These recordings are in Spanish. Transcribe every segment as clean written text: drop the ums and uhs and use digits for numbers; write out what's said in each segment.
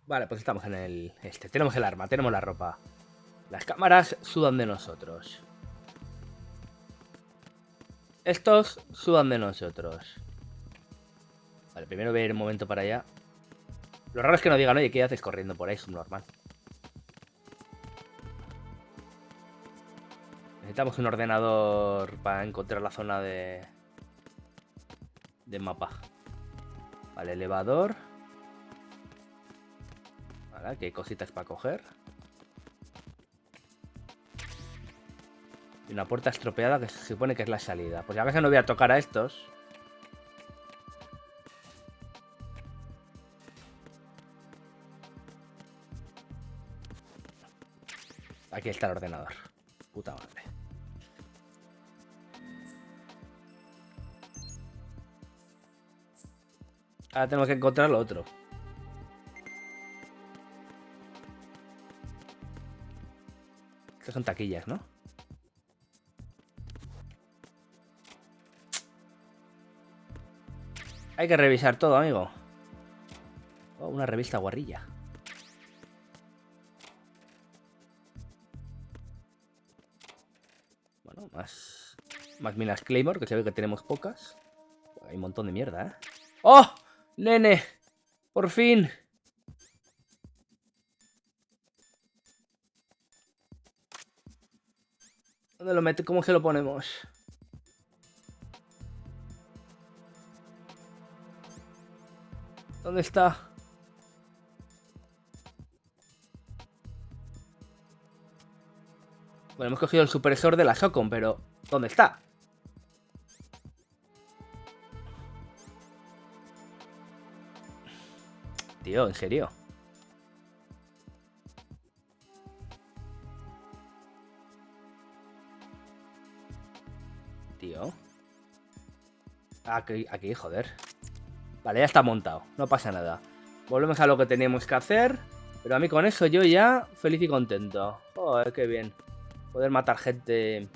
Vale, pues estamos en el... Tenemos el arma, tenemos la ropa. Las cámaras sudan de nosotros. Estos sudan de nosotros. Vale, primero voy a ir un momento para allá. Lo raro es que no digan, oye, ¿qué haces corriendo por ahí? Es normal. Necesitamos un ordenador para encontrar la zona de mapa. Vale, elevador. Vale, aquí hay cositas para coger. Y una puerta estropeada que se supone que es la salida. Pues ya que no voy a tocar a estos. Aquí está el ordenador. Puta madre. Ahora tenemos que encontrar lo otro. Estas son taquillas, ¿no? Hay que revisar todo, amigo. Oh, una revista guarrilla. Bueno, más minas Claymore, que se ve que tenemos pocas. Hay un montón de mierda, ¿eh? ¡Oh! ¡Nene! ¡Por fin! ¿Dónde lo mete? ¿Cómo se lo ponemos? ¿Dónde está? Bueno, hemos cogido el supresor de la Socom, pero ¿dónde está? Tío, ¿en serio? Tío. Aquí, joder. Vale, ya está montado. No pasa nada. Volvemos a lo que teníamos que hacer. Pero a mí con eso yo ya feliz y contento. Joder, qué bien. Poder matar gente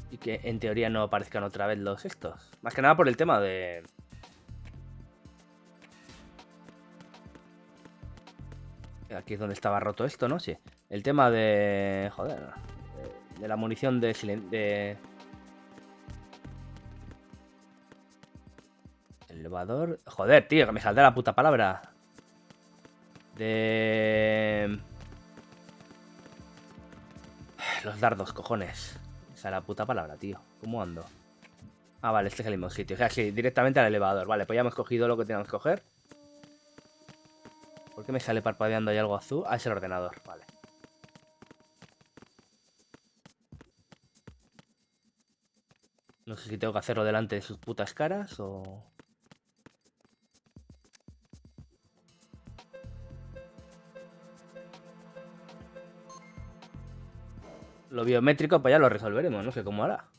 y que en teoría no aparezcan otra vez los estos. Más que nada por el tema de... Aquí es donde estaba roto esto, ¿no? Sí. El tema de... Joder. De la munición de... Elevador... Joder, tío, que me saldrá la puta palabra. De... Los dardos, cojones. Esa es la puta palabra, tío. ¿Cómo ando? Ah, vale, este es el mismo sitio. O sea, sí, directamente al elevador. Vale, pues ya hemos cogido lo que teníamos que coger. ¿Por qué me sale parpadeando ahí algo azul? Ah, es el ordenador, vale. No sé si tengo que hacerlo delante de sus putas caras o... Lo biométrico, pues ya lo resolveremos, no sé cómo hará.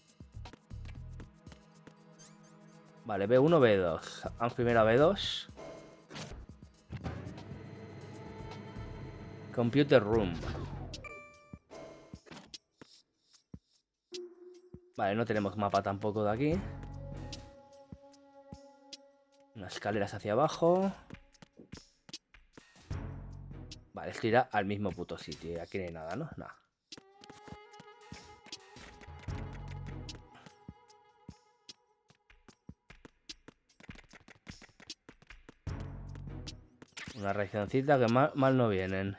Vale, B1, B2. Vamos primero a B2. Computer Room. Vale, no tenemos mapa tampoco de aquí. Unas escaleras hacia abajo. Vale, esto irá al mismo puto sitio. Aquí no hay nada, ¿no? Nada. Una reaccioncita que mal no vienen.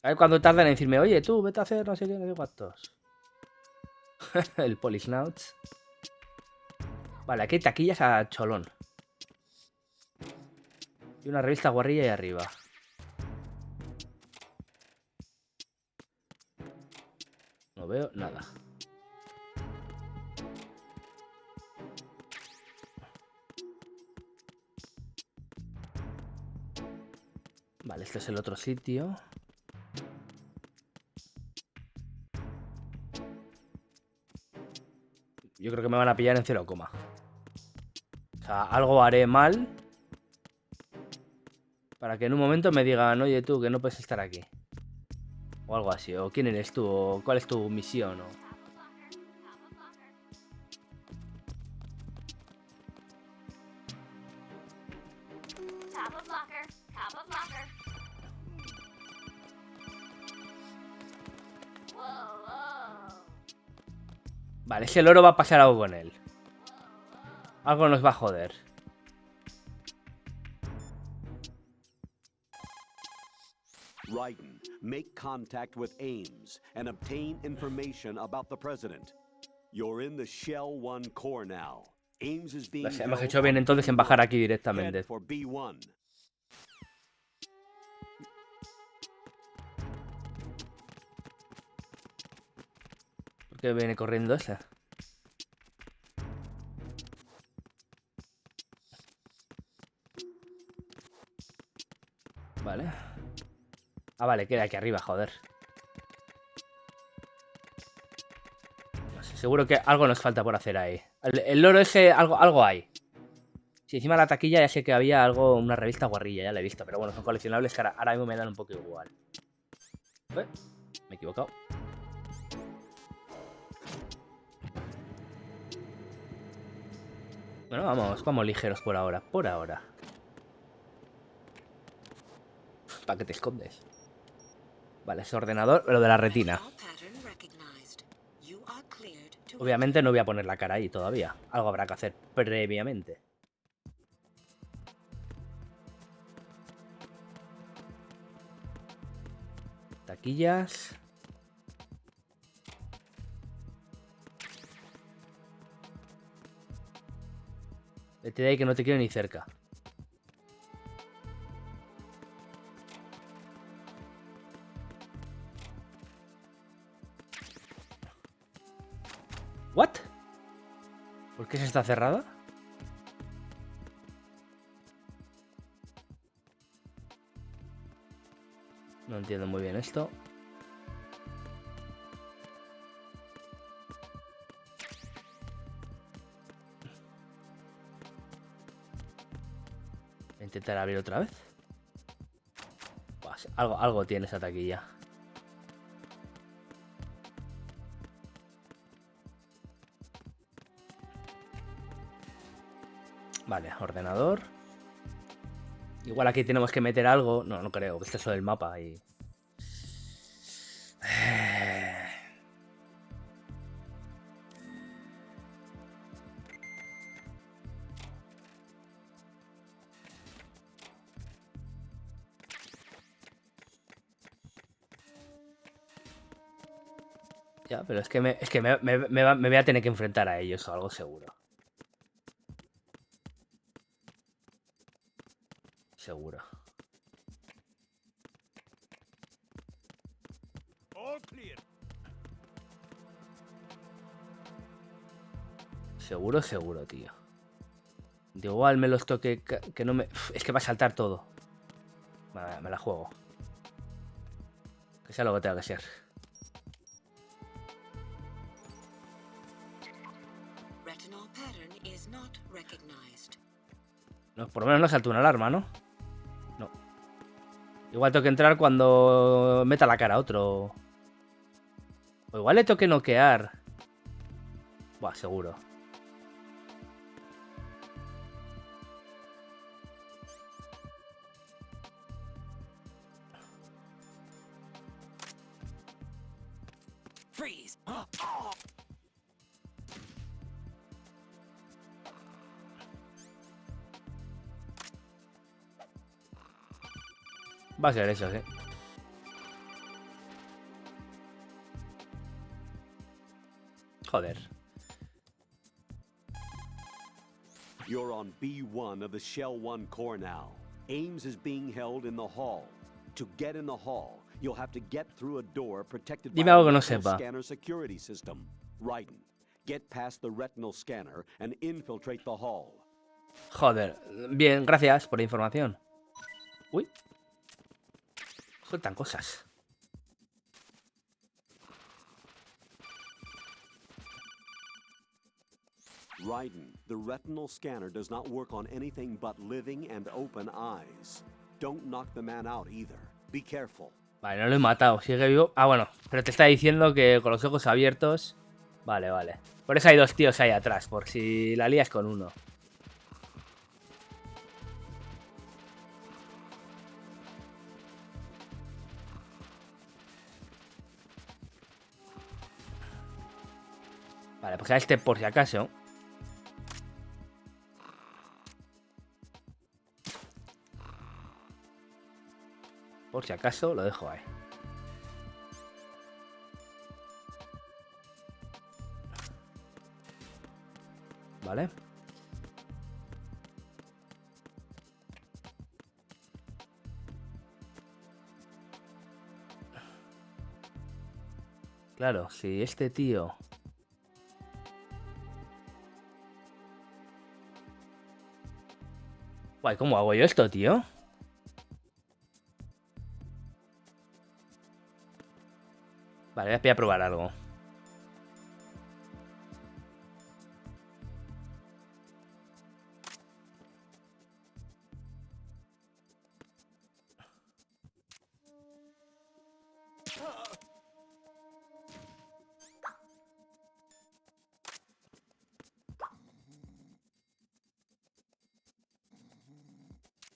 A ver cuando tardan en decirme, oye, tú, vete a hacer no sé qué, no sé cuántos. El Polisnauts. Vale, aquí hay taquillas a cholón. Y una revista guarrilla ahí arriba. No veo nada. Vale, este es el otro sitio. Yo creo que me van a pillar en 0, o sea, algo haré mal para que en un momento me digan, oye tú, que no puedes estar aquí. O algo así, o quién eres tú, o cuál es tu misión, o... Vale, ese loro va a pasar algo con él. Algo nos va a joder. Raiden, make contact with Ames and obtain information about the president. You're in the Shell 1 core now. Ames is being Hemos hecho bien entonces en bajar aquí directamente. for B1. ¿Por qué viene corriendo ese? Vale. Ah, vale, queda aquí arriba, joder. No sé, seguro que algo nos falta por hacer ahí. El loro ese, algo hay. Si encima de la taquilla ya sé que había algo, una revista guarrilla, ya la he visto. Pero bueno, son coleccionables que ahora mismo me dan un poco igual. Me he equivocado. Bueno, vamos ligeros por ahora. Por ahora. ¿Para qué te escondes? Vale, ese ordenador, lo de la retina. Obviamente no voy a poner la cara ahí todavía. Algo habrá que hacer previamente. Taquillas. Vete de ahí que no te quiero ni cerca. ¿What? ¿Por qué se está cerrada? No entiendo muy bien esto. Voy a intentar abrir otra vez. Pues algo tiene esa taquilla. Vale, ordenador. Igual aquí tenemos que meter algo. No, no creo. Este es solo el mapa y... Ya, pero es que me voy a tener que enfrentar a ellos o algo seguro. Seguro. Seguro, tío. De igual me los toque que no me... Es que va a saltar todo. Me la juego. Que sea lo que tenga que ser. No, por lo menos no salta una alarma, ¿no? No. Igual tengo que entrar cuando meta la cara a otro. O igual le tengo que noquear. Buah, seguro. Freeze. Va a ser eso, sí. Joder. You're on B1 of the Shell 1 core now. Ames is being held in the hall. To get in the hall, you'll have to get through a door protected by Dime algo que no a retinal sepa. scanner security system. Raiden, get past the retinal scanner and infiltrate the hall. Joder. Bien, gracias por la información. Uy. Sueltan cosas. Raiden, the retinal scanner does not work on anything but living and open eyes. Don't knock the man out either. Be careful. Vale, no lo he matado. Sigue vivo. Ah, bueno. Pero te está diciendo que con los ojos abiertos... Vale, vale. Por eso hay dos tíos ahí atrás. Por si la lías con uno. Vale, pues a este por si acaso. Por si acaso lo dejo ahí. Vale. Claro, si este tío... Guay, ¿cómo hago yo esto, tío? Vale, voy a probar algo.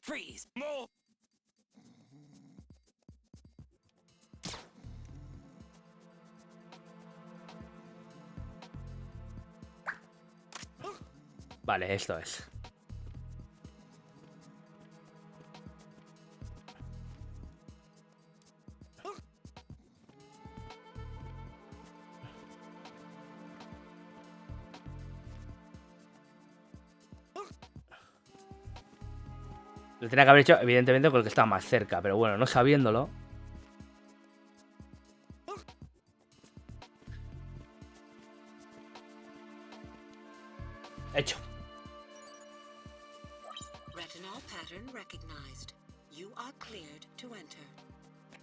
Freeze! No! Vale, esto es. Lo tenía que haber hecho, evidentemente, con el que estaba más cerca. Pero bueno, no sabiéndolo. Hecho. Retinol pattern recognized. You are cleared to enter.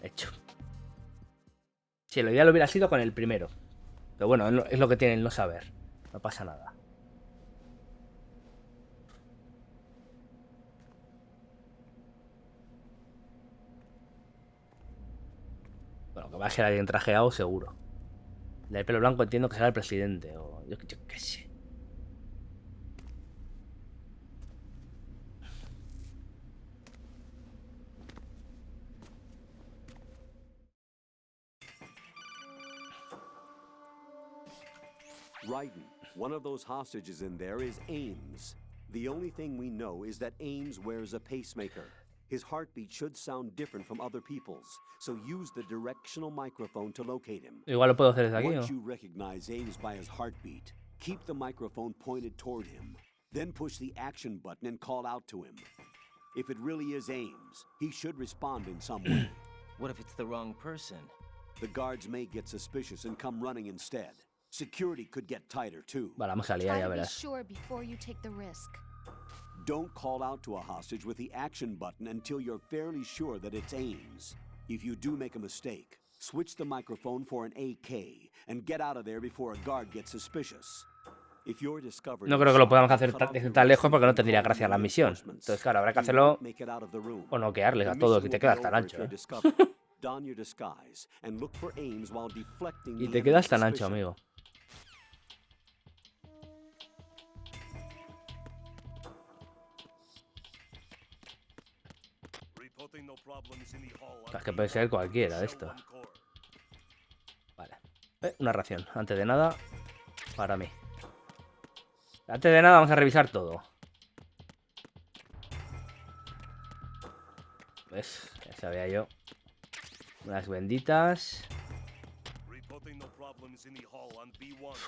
Hecho. Sí, lo ideal hubiera sido con el primero. Pero bueno, es lo que tiene el no saber. No pasa nada. Bueno, que va a ser alguien trajeado, seguro. El del pelo blanco entiendo que será el presidente. O yo qué sé. Ryden, one of those hostages in there is Ames. The only thing we know is that Ames wears a pacemaker. His heartbeat should sound different from other people's, so use the directional microphone to locate him. Igual lo puedo hacer desde aquí, Once ¿no? you recognize Ames by his heartbeat, keep the microphone pointed toward him. Then push the action button and call out to him. If it really is Ames, he should respond in some way. What if it's the wrong person? The guards may get suspicious and come running instead. Security could get tighter too. Vale, vamos a liar, Try ya to be verás. sure before you take the risk. Don't call out to a hostage with the action button until you're fairly sure that it's Ames. If you do make a mistake, switch the microphone for an AK and get out of there before a guard gets suspicious. If you're discovered No creo que lo podamos inside, hacer cut off desde your tan lejos porque no receiving tendría phone gracia la and misión. reinforcements. Entonces, claro, habrá que You hacerlo won't make it out of the room. o noquearles a The todos mission y te will quedas be tan over ancho, if you're ¿eh? discovered. Don your disguise and look for Ames while deflecting Y the te quedas enemy's tan ancho, suspicion. amigo. Es que puede ser cualquiera de estos. Vale. Una ración. Antes de nada, para mí. Antes de nada vamos a revisar todo. ¿Ves? Ya sabía yo. Unas benditas.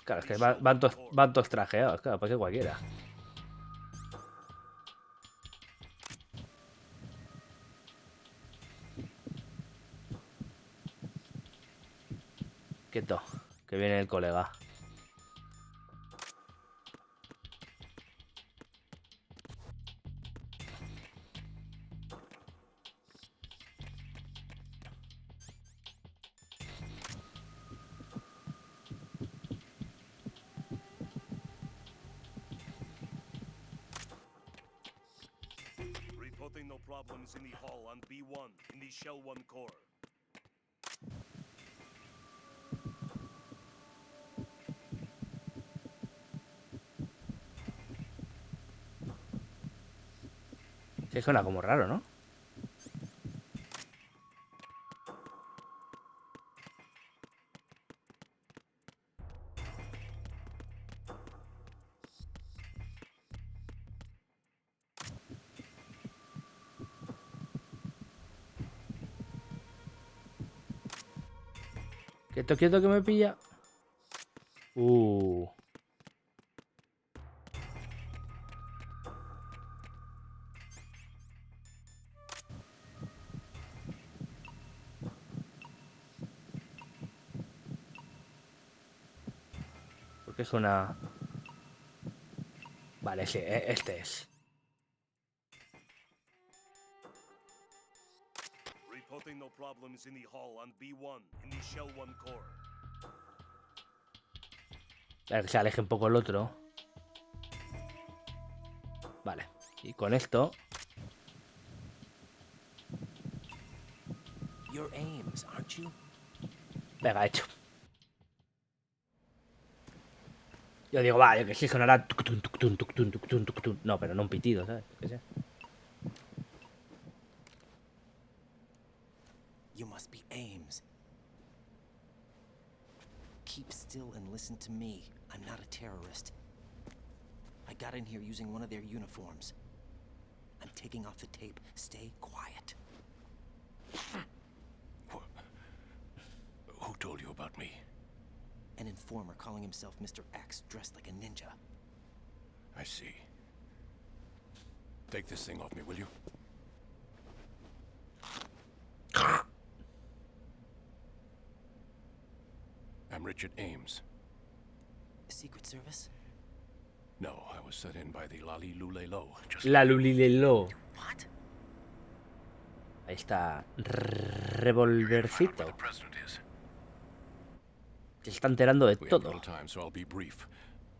Claro, es que van todos trajeados. Claro, puede ser cualquiera. Quieto, que viene el colega. Reporting no problems in the hall on B1 in the Shell 1 core. Sí, suena como raro, ¿no? Quieto, quieto que me pilla. Porque es una... Vale, sí, este es. Reporting no problems in the hall on B1 in the Shell 1 core. A ver que se aleje un poco el otro. Vale. Y con esto... You're Ames, aren't you? Venga, hecho. Yo digo, va, yo que sí sonará... tuctun, tuctun, tuctun, tuctun, tuctun. No, pero no un pitido, ¿sabes? ¿Qué sé? You must be Ames. Keep still and listen to me. I'm not a terrorist. I got in here using one of their uniforms. I'm taking off the tape. Stay quiet. Who told you about me? An informer calling himself Mr. X, dressed like a ninja. I see. Take this thing off me, will you? I'm Richard Ames. Secret Service? No, I was set in by the Lali Lulelo. Just La Lulilelo. What? Ahí está. where Revolvercito. the president is. Se está enterando de We have todo. little time, so I'll be brief.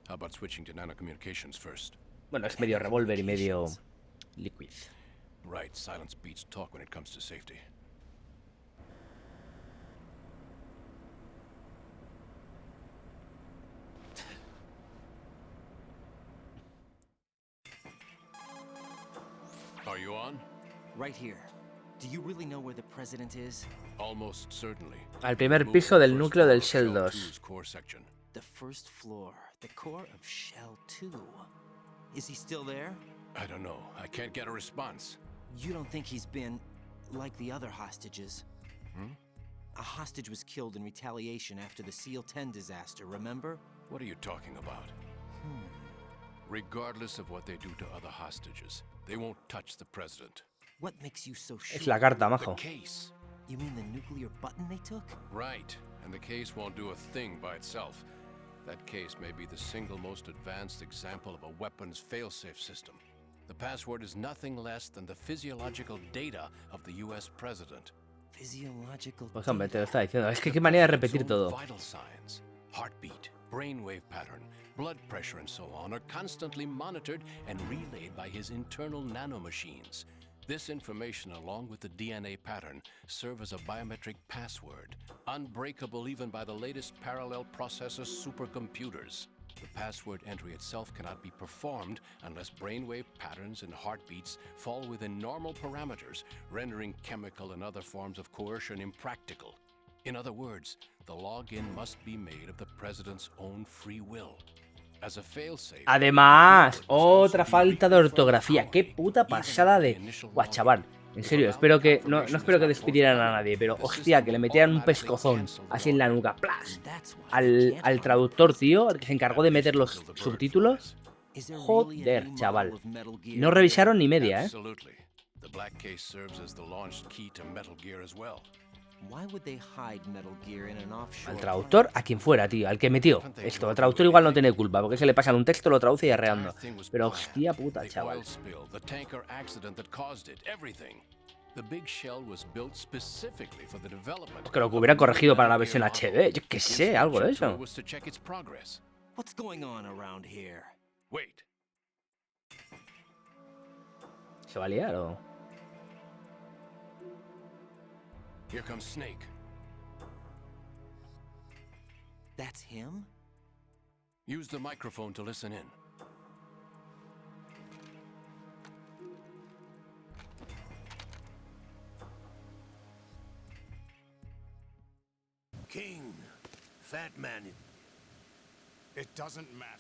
How about switching to nanocommunications first? Bueno, es medio revólver y medio liquid. Right, silence beats talk when it comes to safety. Are you on? Right here. Do you really know where the president is? Almost certainly. Al primer Move piso to the del first núcleo floor del of Shell Shell 2. 2's core section. The first floor. The core of Shell 2. Is he still there? I don't know. I can't get a response. You don't think he's been like the other hostages? Hmm? A hostage was killed in retaliation after the SEAL 10 disaster, remember? What are you talking about? Regardless of what they do to other hostages, they won't touch the president. What makes you so sure? Es la carta, The majo. case. You mean the nuclear button they took? Right. And the case won't do a thing by itself. That case may be the single most advanced example of a weapons failsafe system. The password is nothing less than the physiological data of the US president. Physiological. Pues hombre, te lo data. está diciendo. Es que qué manera de repetir todo. Vital signs, heartbeat, brainwave pattern, blood pressure, and so on are constantly monitored and relayed by his internal nanomachines. This information, along with the DNA pattern, serve as a biometric password, unbreakable even by the latest parallel processor supercomputers. The password entry itself cannot be performed unless brainwave patterns and heartbeats fall within normal parameters, rendering chemical and other forms of coercion impractical. In other words, the login must be made of the president's own free will. As a failsafe, Además, otra falta de ortografía. Qué puta pasada de... Guau, chaval. En serio, espero que... No espero que despidieran a nadie, pero hostia, que le metieran un pescozón así en la nuca. ¡Plas! Al traductor, tío, el que se encargó de meter los subtítulos. Is there really a Joder, new chaval. model of Metal Gear No here? revisaron ni media, ¿eh? Absolutely. The black case serves as the launch key to Metal Gear as well. Why would they hide Metal Gear in an offshore? Al traductor, a quien fuera, tío. Al que metió esto. El traductor igual no tiene culpa, porque se le pasan un texto, lo traduce y arreando. Pero hostia puta, The chaval. oil spill, the tanker accident that caused it, everything. The big shell was built specifically for the development. Que lo que hubiera corregido para la versión HD. Yo qué sé, algo de eso. Was to check its progress. What's going on around here? Wait. ¿Se va a liar o...? Here comes Snake. That's him? Use the microphone to listen in. King, Fat Man. It doesn't matter.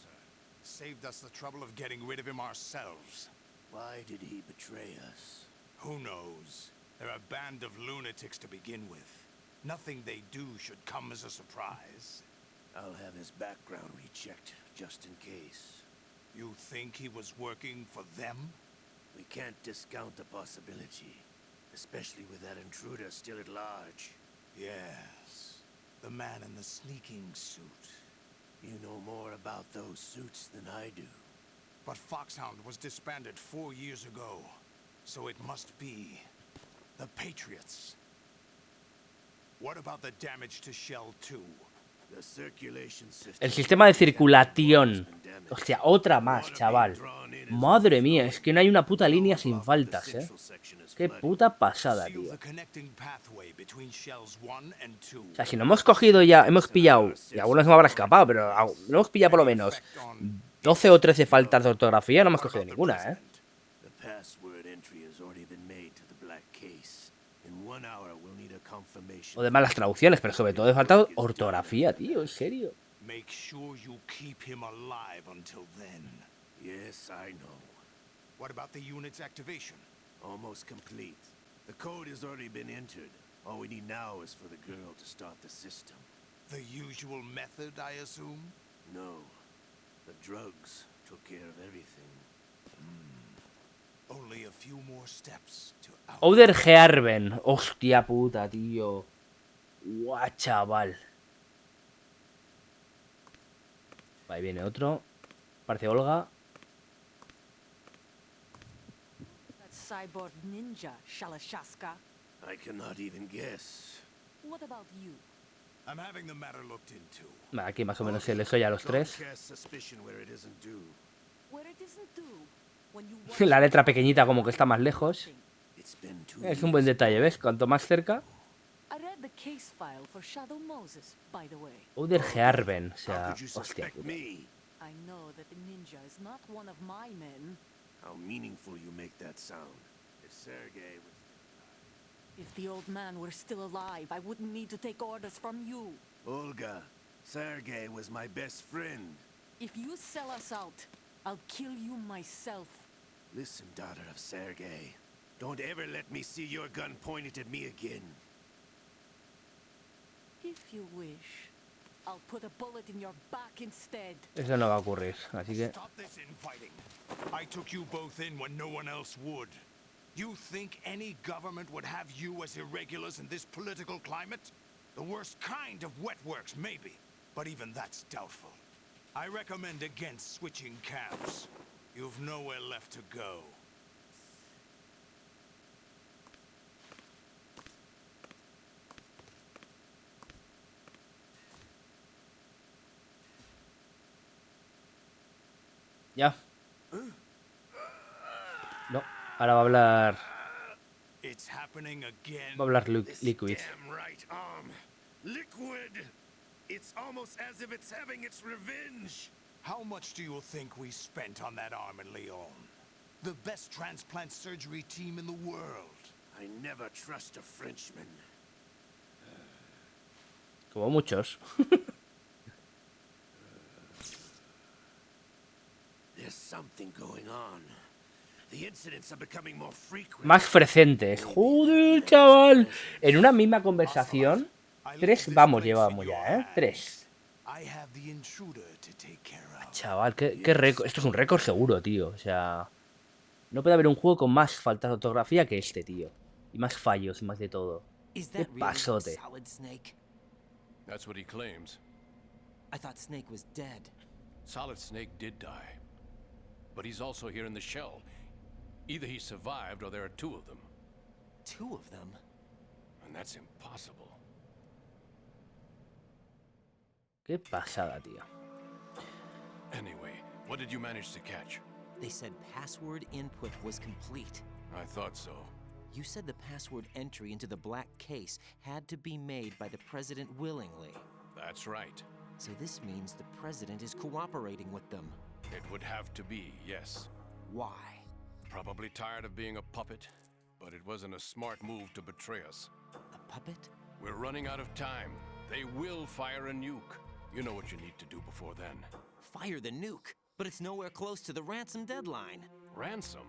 Saved us the trouble of getting rid of him ourselves. Why did he betray us? Who knows? They're a band of lunatics to begin with. Nothing they do should come as a surprise. I'll have his background rechecked, just in case. You think he was working for them? We can't discount the possibility, especially with that intruder still at large. Yes. The man in the sneaking suit. You know more about those suits than I do. But Foxhound was disbanded 4 years ago. So it must be the Patriots. What about the damage to Shell 2? The circulation system. El sistema de circulación. Hostia, otra más, chaval. Madre mía, es que no hay una puta línea sin faltas, ¿eh? Qué puta pasada, tío. O sea, si no hemos cogido ya, hemos pillado, y algunos me habrá escapado, pero no hemos pillado por lo menos 12 o 13 faltas de ortografía, no hemos cogido ninguna, ¿eh? O de malas traducciones, pero sobre todo he faltado ortografía, tío, en serio. Make sure you keep him alive until then. Yes, I know. What about the unit's activation? Almost complete. The code has already been entered. All we need now is for the girl to start the system. The usual method, I assume? No. The drugs took care of everything. Only a few more steps to out. Oudergearben. Hostia puta, tío. Guau, chaval. Ahí viene otro. Parece Olga. That cyborg ninja, Shalashaska. I cannot even guess. What about you? I'm having the matter looked into. Vale, aquí más o menos se les oye a los tres. Where it isn't due. When you La letra pequeñita como que está más lejos. It's been 2 Es un buen detalle, ¿ves? Cuanto más cerca. I read the case file for Shadow Moses, by the way. Oudergearben. O How sea, could you hostia suspect puta. me? I know that the ninja is not one of my men. How meaningful you make that sound. If Sergei was... If the old man were still alive, I wouldn't need to take orders from you. Olga, Sergei was my best friend. If you sell us out, I'll kill you myself. Listen, daughter of Sergei. Don't ever let me see your gun pointed at me again. If you wish, I'll put a bullet in your back instead. Eso no va a ocurrir, así que... Stop this infighting. I took you both in when no one else would. You think any government would have you as irregulars in this political climate? The worst kind of wet works, maybe. But even that's doubtful. I recommend against switching camps. You've nowhere left to go. Ya. No, ahora va a hablar... It's happening again. Va a hablar Liquid. Damn right, Liquid! It's almost as if it's having its revenge. How much do you think we spent on that arm in Lyon? The best transplant surgery team in the world. I never trust a Frenchman. Como muchos. There's something going on. The incidents are becoming more frequent. Más frecuentes. Joder, chaval. En una misma conversación. 3, vamos, llevamos ya, ¿eh? 3. Chaval, qué récord. Esto es un récord seguro, tío. O sea... No puede haber un juego con más faltas de ortografía que este, tío. Y más fallos y más de todo. Qué pasote. That's what he claims. I thought Snake was dead. Solid Snake did die. But he's also here in the shell. Either he survived or there are 2 of them. 2 of them? And that's impossible. Qué pasada, tío. Anyway, what did you manage to catch? They said password input was complete. I thought so. You said the password entry into the black case had to be made by the president willingly. That's right. So this means the president is cooperating with them. It would have to be, yes. Why? Probably tired of being a puppet, but it wasn't a smart move to betray us. A puppet? We're running out of time. They will fire a nuke. You know what you need to do before then. Fire the nuke? But it's nowhere close to the ransom deadline. Ransom?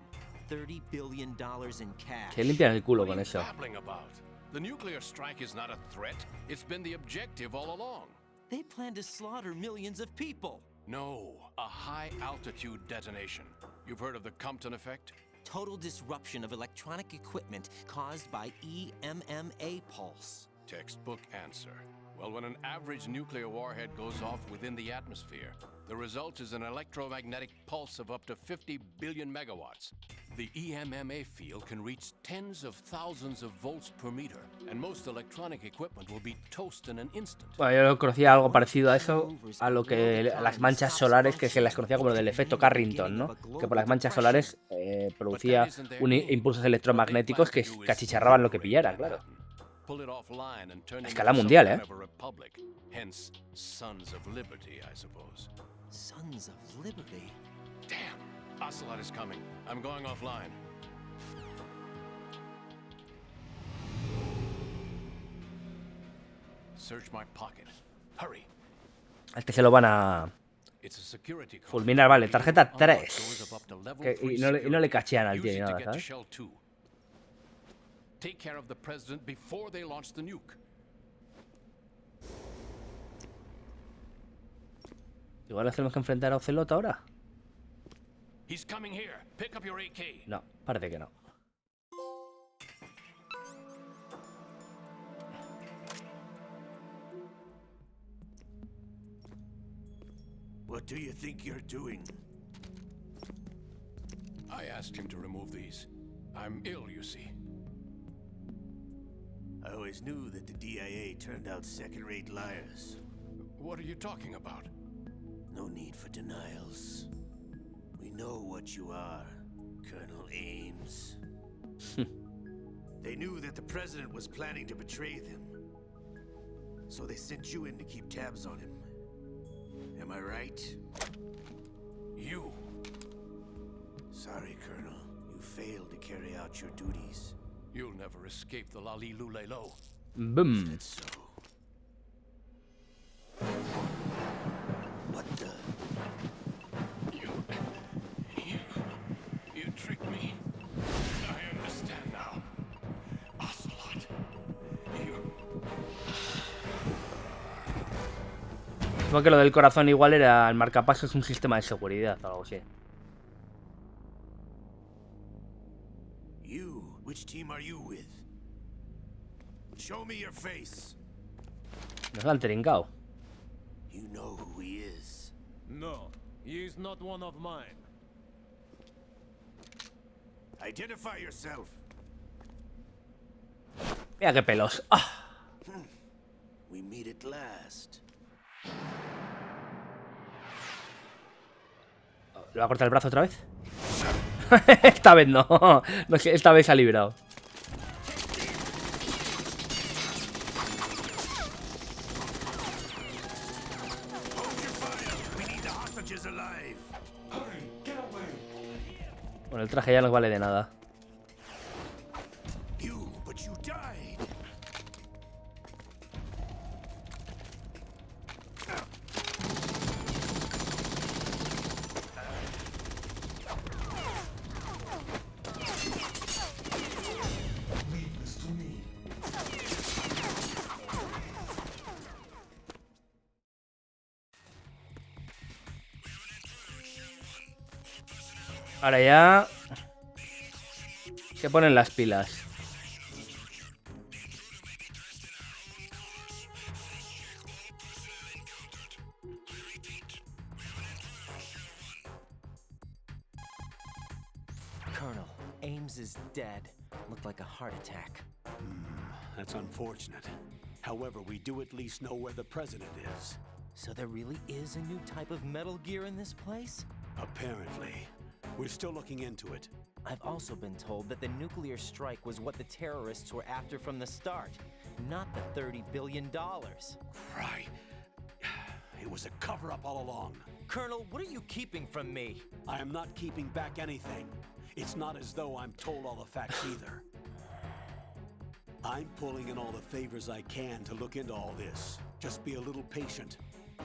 $30 billion in cash. Se limpian el culo con eso. Babbling about? The nuclear strike is not a threat. It's been the objective all along. They plan to slaughter millions of people. No, a high-altitude detonation. You've heard of the Compton effect? Total disruption of electronic equipment caused by EMMA pulse. Textbook answer. Well, when an average nuclear warhead goes off within the atmosphere, the result is an electromagnetic pulse of up to 50 billion megawatts. The EMMA field can reach tens of thousands of volts per meter, and most electronic equipment will be toast in an instant. Bueno, yo conocía algo parecido a eso, a lo que las manchas solares, que se las conocía como del efecto Carrington, ¿no? Que por las manchas solares producía impulsos electromagnéticos que achicharraban lo que pillara, claro. A escala mundial, ¿eh? Hence, Sons of Liberty, I suppose. Sons of Liberty? Damn! Ocelot is coming. I'm going offline. Search my pocket. Hurry. A este se lo van a fulminar, vale. Tarjeta 3. Y no le cachean al tío ni nada, ¿sabes? Take care of the president before they launch the nuke. Igual nos tenemos que enfrentar a Ocelot ahora. He's coming here. Pick up your AK. No, parece que no. What do you think you're doing? I asked him to remove these. I'm ill, you see. I always knew that the DIA turned out second-rate liars. What are you talking about? No need for denials. We know what you are, Colonel Ames. They knew that the president was planning to betray them. So they sent you in to keep tabs on him. Am I right? You. Sorry, Colonel. You failed to carry out your duties. You'll never escape the Lalilulelo. Boom. That's so. What the? You tricked me. I understand now. Ocelot. Supongo que lo del corazón igual era el marcapasos, un sistema de seguridad o algo así. Which team are you with? Show me your face. Nos lo han trincado. You know who he is. No, he is not one of mine. Identify yourself. Mira qué pelos. ¡Ah! We meet at last. ¿Le va a cortar el brazo otra vez? Esta vez no. No sé, esta vez se ha librado. Bueno, el traje ya no vale de nada. Ahora ya se ponen las pilas. Colonel, Ames is dead. Looked like a heart attack. That's unfortunate. However, we do at least know where the president is. So there really is a new type of Metal Gear in this place? Apparently. We're still looking into it. I've also been told that the nuclear strike was what the terrorists were after from the start, not the $30 billion. Right. It was a cover-up all along. Colonel, what are you keeping from me? I am not keeping back anything. It's not as though I'm told all the facts either. I'm pulling in all the favors I can to look into all this. Just be a little patient.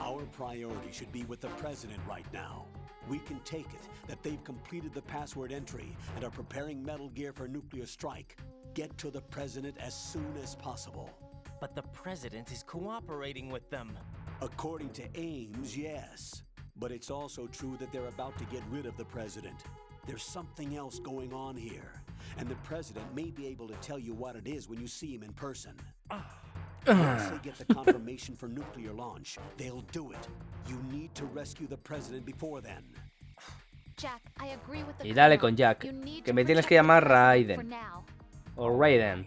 Our priority should be with the president right now. We can take it that they've completed the password entry and are preparing Metal Gear for nuclear strike. get to the president as soon as possible. But the president is cooperating with them. According to Ames, yes. But it's also true that they're about to get rid of the president. There's something else going on here, and the president may be able to tell you what it is when you see him in person. Once they get the confirmation for nuclear launch, they'll do it. You need to rescue the president before then. Jack, I agree with the Y dale colonel. con Jack, You need que to me tienes protect que the llamar president for Raiden. now. O Raiden.